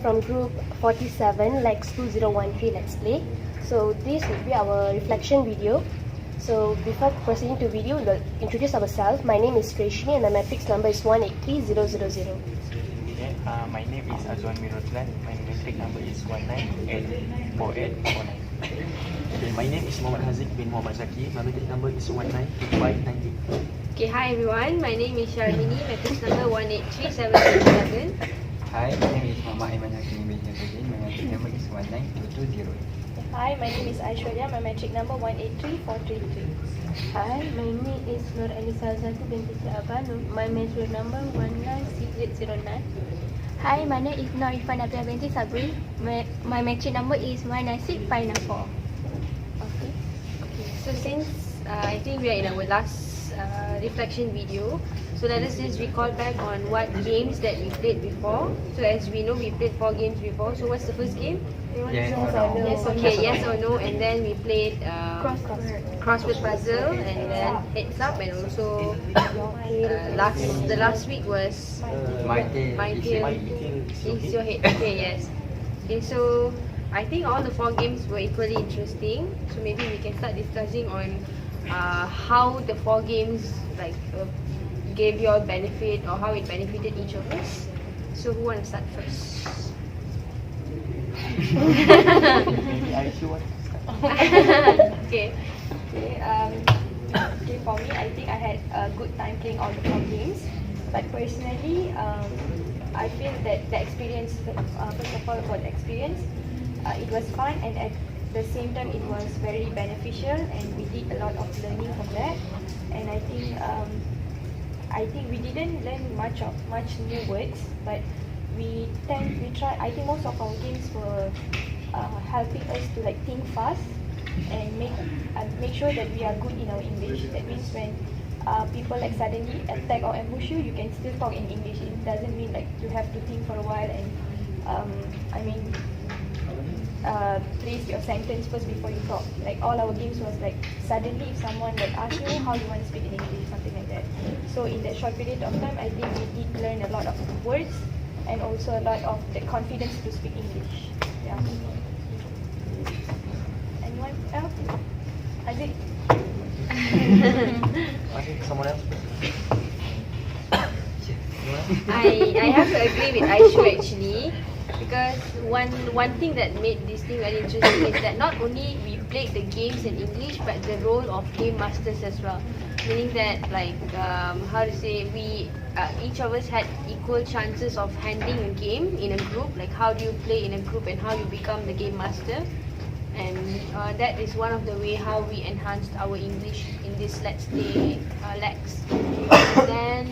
from group 47, LAX2043, let's play. So this will be our reflection video. So before proceeding to video, we'll introduce ourselves. My name is Freshni and my matrix number is 183000. Okay, my name is Azwan Mirotlan. My matric number is 194849. Okay, my name is Muhammad Haziq bin Muhammad Zaki. My matric number is 192590. Okay, hi everyone. My name is Sharmini, matrix number 183777. Hi, my name is Muhammad Aiman Hakim bin Jazudin. My matric number is 19220. Hi, my name is Aishwarya. My matric number 183433. Hi, my name is Nur Alisa Zaki binti Abanu. My matric number 196809. Hi, my name is Nur Ifan Abdul binti Sabri. My matric number is 196594. Okay. So since I think we are in our last reflection video, so let us just recall back on what games that we played before. So as we know, we played 4 games before. So what's the first game? Yes or no? Okay, yes or no, and then we played crossword puzzle, and then heads up, and also the last week was My tail is your head. Okay, yes. Okay, so I think all the 4 games were equally interesting. So maybe we can start discussing on how the 4 games gave you all benefit, or how it benefited each of us. So who want to start first? Maybe I should want to start. Okay. Okay, for me, I think I had a good time playing all the 4 games. But personally, I feel that the experience, first of all about the experience, it was fun, and at the same time it was very beneficial, and we did a lot of learning from that. And I think we didn't learn much new words, but we try. I think most of our games were helping us to think fast and make sure that we are good in our English. That means when people suddenly attack or ambush you, you can still talk in English. It doesn't mean you have to think for a while and place your sentence first before you talk. All our games was suddenly if someone asks you how you want to speak in English, something like that. So in that short period of time, I think we did learn a lot of words and also a lot of the confidence to speak English. Yeah. Anyone else? Aziz? I think someone else. I have to agree with Aishu actually, because one thing that made this thing very interesting is that not only we played the games in English, but the role of game masters as well. Meaning that how to say, we each of us had equal chances of handling a game in a group. How do you play in a group and how you become the game master, and that is one of the way how we enhanced our English in this Let's Play LAX. Then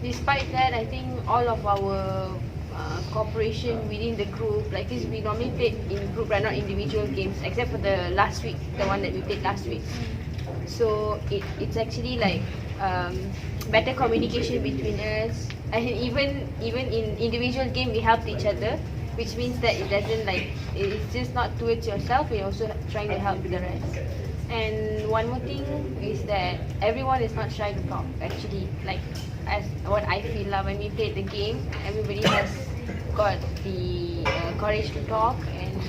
despite that, I think all of our cooperation within the group, like this, we normally played in group, not individual games, except for the last week, the one that we played last week. So it's actually better communication between us, and even in individual game we helped each other, which means that it doesn't it's just not towards yourself, we're also trying to help the rest. And one more thing is that everyone is not shy to talk actually, as what I feel when we played the game, everybody has got the courage to talk, and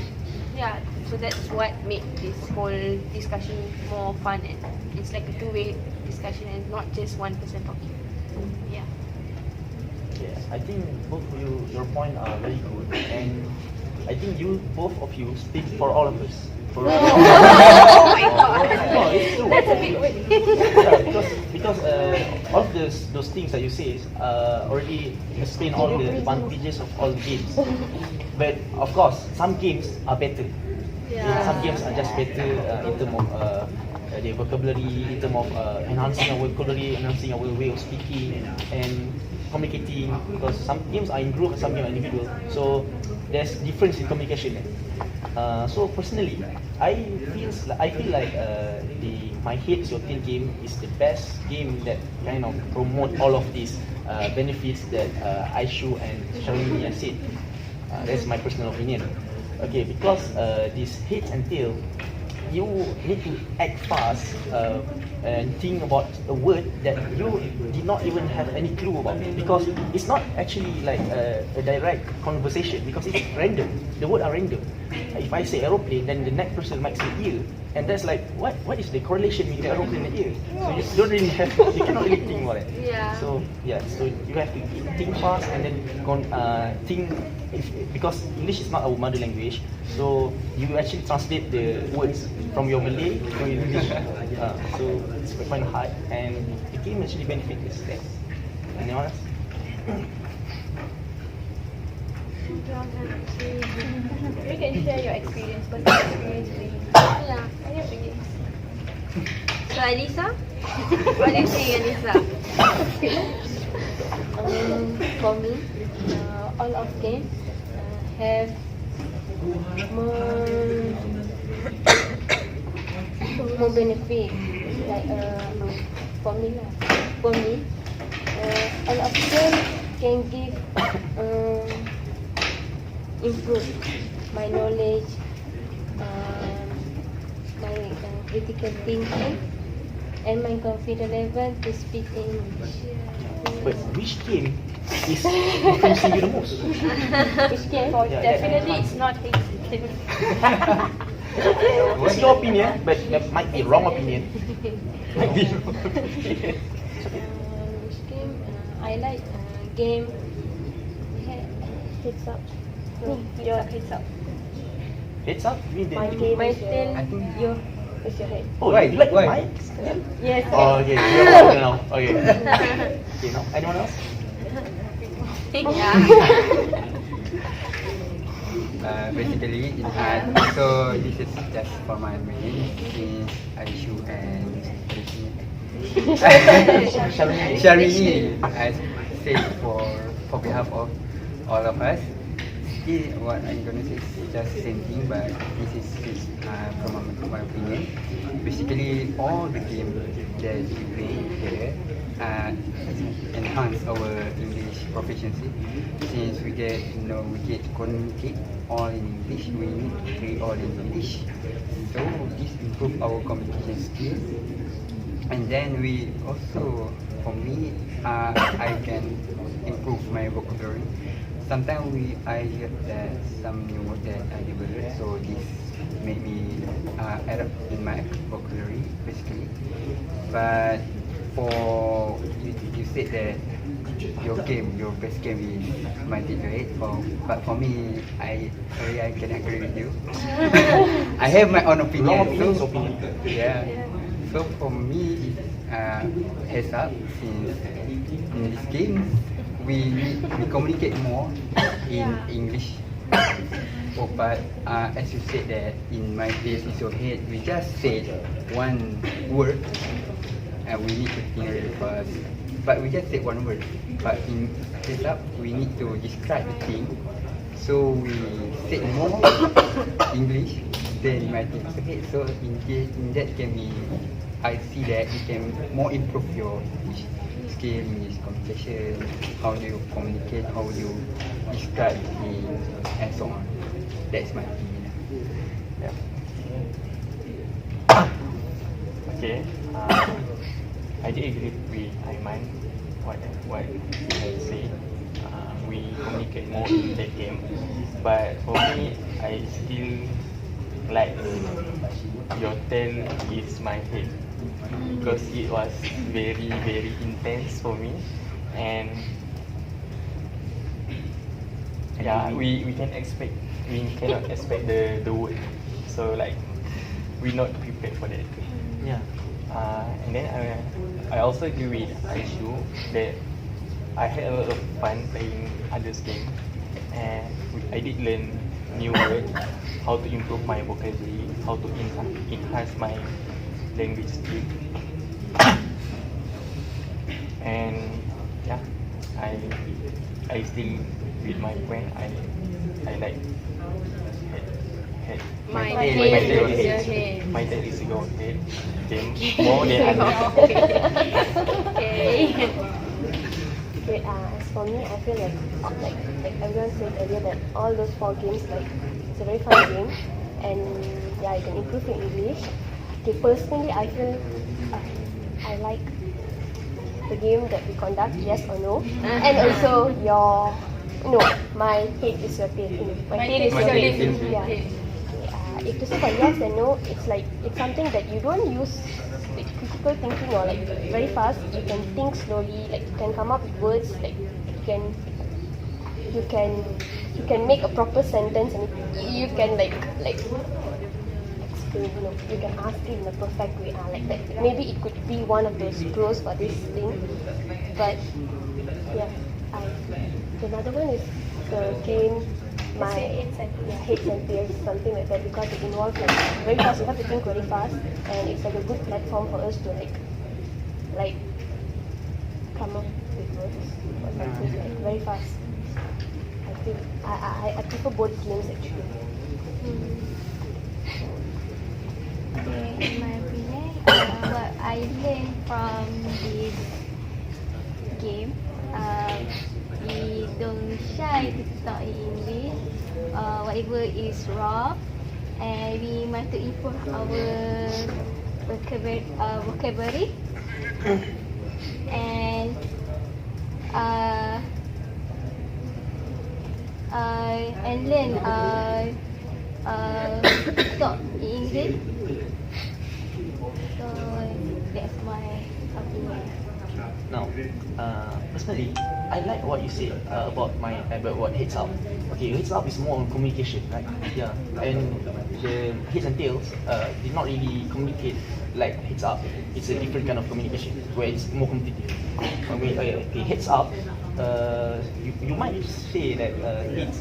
yeah, so that's what made this whole discussion more fun, and it's like a two-way discussion and not just one person talking. Yeah. Yes, I think both of you, your point are very good, and I think both of you speak for all of us. Oh my god! No, it's true. That's a big word. Yeah, because all of those things that you say already explain all the advantages of all games. But of course, some games are better. Yeah. Some games are just better in terms of the vocabulary, in terms of enhancing our vocabulary, enhancing our way of speaking and communicating. Because some games are in group and some games are individual. So there's difference in communication. So personally, I feel like my Heads Your Tail game is the best game that kind of promote all of these benefits that Aishu and Sharmini have said. That's my personal opinion. Okay, because this Heads and Tail you need to act fast and think about a word that you did not even have any clue about, because it's not actually like a direct conversation, because it's random. The words are random. If I say aeroplane, then the next person might say ear, and that's like what is the correlation with the aeroplane and ear? So you don't really have, you cannot really think about it. Yeah. So you have to think fast and then think, because English is not our mother language, so you actually translate the words from your Malay to English. So it's quite hard, and the game actually benefits that. Anyone else? You can share your experience, personal experience playing Yeah. any of the games. So Alisa, what do you think, Alisa? For me, all of games have more benefit. Like for me, all of them can give improve my knowledge, my critical thinking, and my confidence level to speak English. But which game is influencing you the most? Which game? Definitely it's not Hades. It's your opinion, but that might be wrong opinion. Might be wrong opinion. Which game? I like game. Heads up. Your heads up. Heads up? You mean My the game is I think your. It's your head. Oh, Why? you like Why? mics? Yes. Oh, okay. You're right now. Okay. Okay, now anyone else? Yeah. Basically, so this is just for my main since Aishu and Sharini, I say for behalf of all of us. See, what I'm gonna say is just same thing, but this is from my opinion. Basically, all the games that we play together enhance our English proficiency. Since we get to communicate all in English, we need to play all in English. So this improve our communication skills. And then we also, for me, I can improve my vocabulary. Sometimes I hear that some new word that I never heard, so this made me add up in my vocabulary basically. But for you said that your best game is Mighty Eight. But for me, I can agree with you. I have my own opinion. Wrong opinion is So, opinion. yeah. So for me, heads up, since in this game we communicate more in English. Oh, but as you said that in my case is your head, we just said one word and we need to think really fast. But we just said one word. But in heads up, we need to describe the thing. So we said more English than my teacher's head. So in that can be, I see that it can more improve your English skill, English communication, how do you communicate, how you describe things, and so on. That's my opinion. Yeah. Okay. I did agree with Aiman what I say. We communicate more in that game, but for me, I still like your tell is my head, because it was very intense for me, and yeah, we cannot expect the word, so like we not prepared for that. Yeah. And then I also agree with Aishu that I had a lot of fun playing others game, and I did learn new words, how to improve my vocabulary, how to enhance my language skill. And yeah, I still with my friend, I like head. My My head tail is your head. My tail is your head. Game more than Okay. Okay, as for me, I feel like everyone said earlier that all those 4 games, like, it's a very fun game, and yeah, you can improve your English. Okay, personally, I feel I like the game that we conduct, yes or no, and also your, my head is your tail. My tail is your tail. Yeah. If to say for yes and no, it's like it's something that you don't use like critical thinking or like very fast. You can think slowly, like you can come up with words, like you can make a proper sentence, and you can like explain, you can ask it in a perfect way, like that. Maybe it could be one of those pros for this thing, but yeah, another one is the game my heads and tails, something like that, because it involves like very fast. You have to think very fast, and it's like a good platform for us to like come up with words or something like very fast. I think I prefer both games actually. Okay, in my opinion, what I learned from this game, we don't shy to talk in English. Whatever is wrong, and we must to improve our vocabulary and learn talk in English. So that's my opinion. Now, personally, I like what you said about what heads up. Okay, heads up is more on communication, right? Yeah, and the heads and tails did not really communicate like heads up. It's a different kind of communication where it's more competitive. Okay, heads up. You might say that it's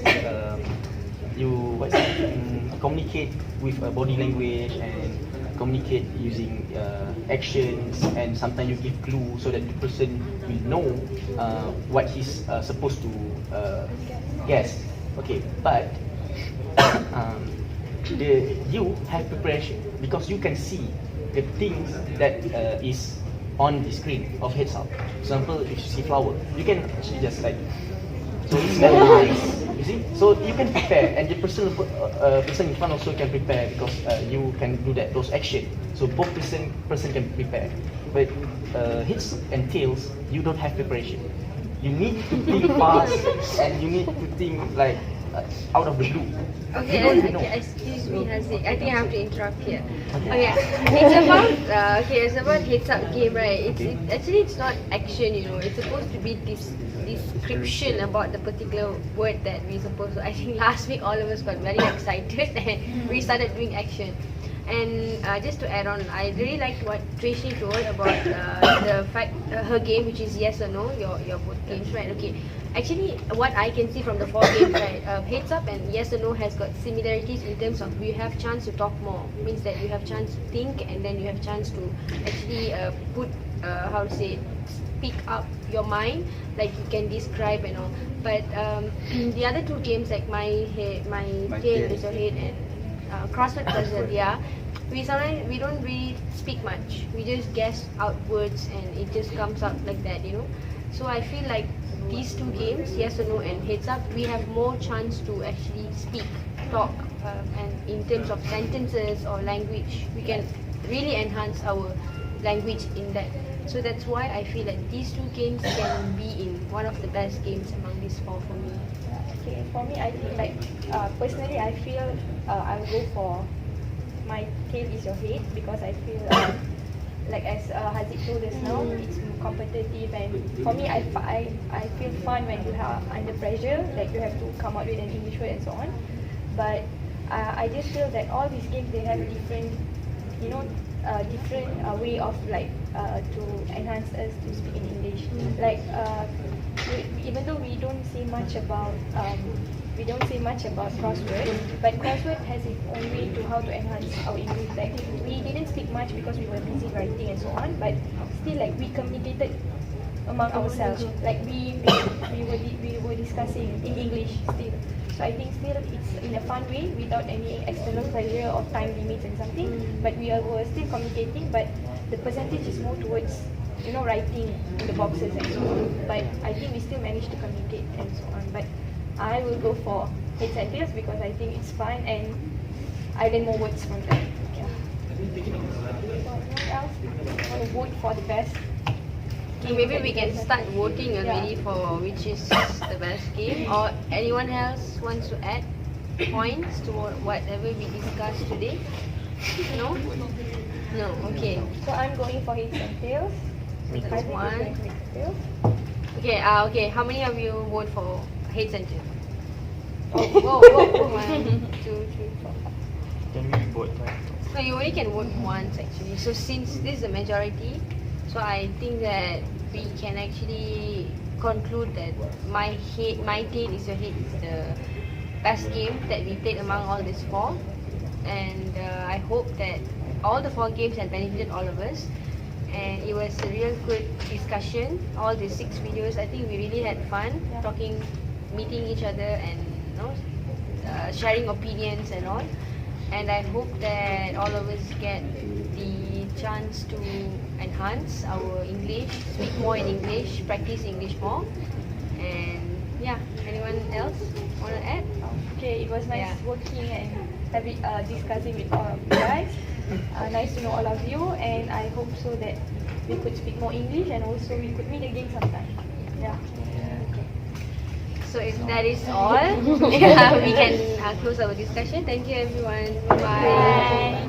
communicate with body language and communicate using actions, and sometimes you give clues so that the person will know what he's supposed to guess. Okay, but you have preparation because you can see the things that is on the screen of heads up. For example, if you see flower, you can actually just like, so it's very nice. You see, so you can prepare, and the person in front also can prepare because you can do those actions. So both person can prepare. But heads and tails, you don't have preparation. You need to think fast, and you need to think like out of the blue. Okay, excuse me, Haziq. I think I have to interrupt here. Okay, it's about heads up game, right? It's not action, It's supposed to be this description about the particular word that we supposed to. I think last week all of us got very excited and we started doing action. And just to add on, I really liked what Tracy told about the fact her game, which is yes or no, your both games, right? Okay, actually, what I can see from the 4 games, right, heads up and yes or no has got similarities in terms of you have chance to talk more. Means that you have chance to think, and then you have chance to actually put speak up your mind, like you can describe and all. But the other 2 games, like my tail is your head and crossword puzzle, yeah, we don't really speak much. We just guess out words and it just comes out like that, So I feel like these 2 games, yes or no and heads up, we have more chance to actually talk, and in terms of sentences or language, we can really enhance our language in that. So that's why I feel like these 2 games can be in one of the best games among these 4 for me. Okay, for me, I think like personally, I feel I will go for my tail is your head, because I feel like as Haziq told us now, it's competitive, and for me, I feel fun when you are under pressure, like you have to come out with an English word and so on. But I just feel that all these games, they have different, different way of like to enhance us to speak in English. Like even though we don't say much about crossword, but crossword has its own way to how to enhance our English. Like we didn't speak much because we were busy writing and so on, but still like we communicated among ourselves. Like we were discussing in English still. So I think still it's in a fun way without any external pressure of time limits and something. But were still communicating, but the percentage is more towards writing in the boxes and so on. But I think we still managed to communicate and so on. But I will go for heads and tails because I think it's fun, and I learn more words from them. Yeah. What else? Want to vote for the best? Okay, maybe we can start voting already for which is the best game, or anyone else wants to add points to whatever we discussed today? No? No, okay. So I'm going for Heads and Tails. Me I too. think it's going for Heads and Tails. Okay, okay. How many of you vote for Heads and Tails? Oh, whoa. 1, 2, 3, 4. Can we vote twice? No, you only can vote once actually. So since this is a majority, so I think that we can actually conclude that my tail is your head is the best game that we played among all these 4. And I hope that all the 4 games have benefited all of us. And it was a real good discussion. All the 6 videos, I think we really had fun talking, meeting each other, and sharing opinions and all. And I hope that all of us get the chance to enhance our English, speak more in English, practice English more. And yeah, anyone else want to add? Okay, it was nice Yeah. working and having discussing with all of you guys. Nice to know all of you, and I hope so that we could speak more English and also we could meet again sometime. Yeah. So if that is all, we can close our discussion. Thank you everyone. Bye.